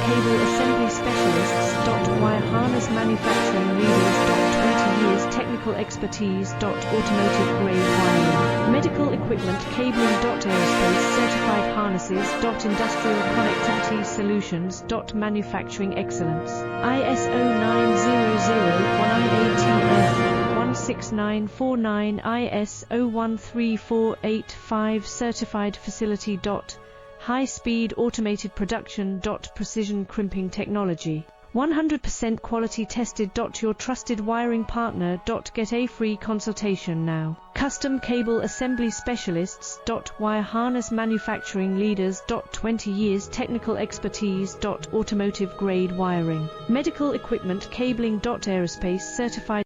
Cable Assembly Specialists. Wire Harness Manufacturing Leaders. 20 years technical expertise. Automotive grade wiring. Medical equipment cabling. Aerospace certified harnesses. Industrial connectivity solutions. Manufacturing excellence. ISO 9001 IATF 16949 ISO 13485 certified facility. High-speed automated production. Precision crimping technology. 100% quality tested. Your trusted wiring partner. Get a free consultation now. Custom Cable Assembly Specialists. Wire Harness Manufacturing Leaders. 20 years technical expertise. Automotive grade wiring. Medical equipment cabling. Aerospace certified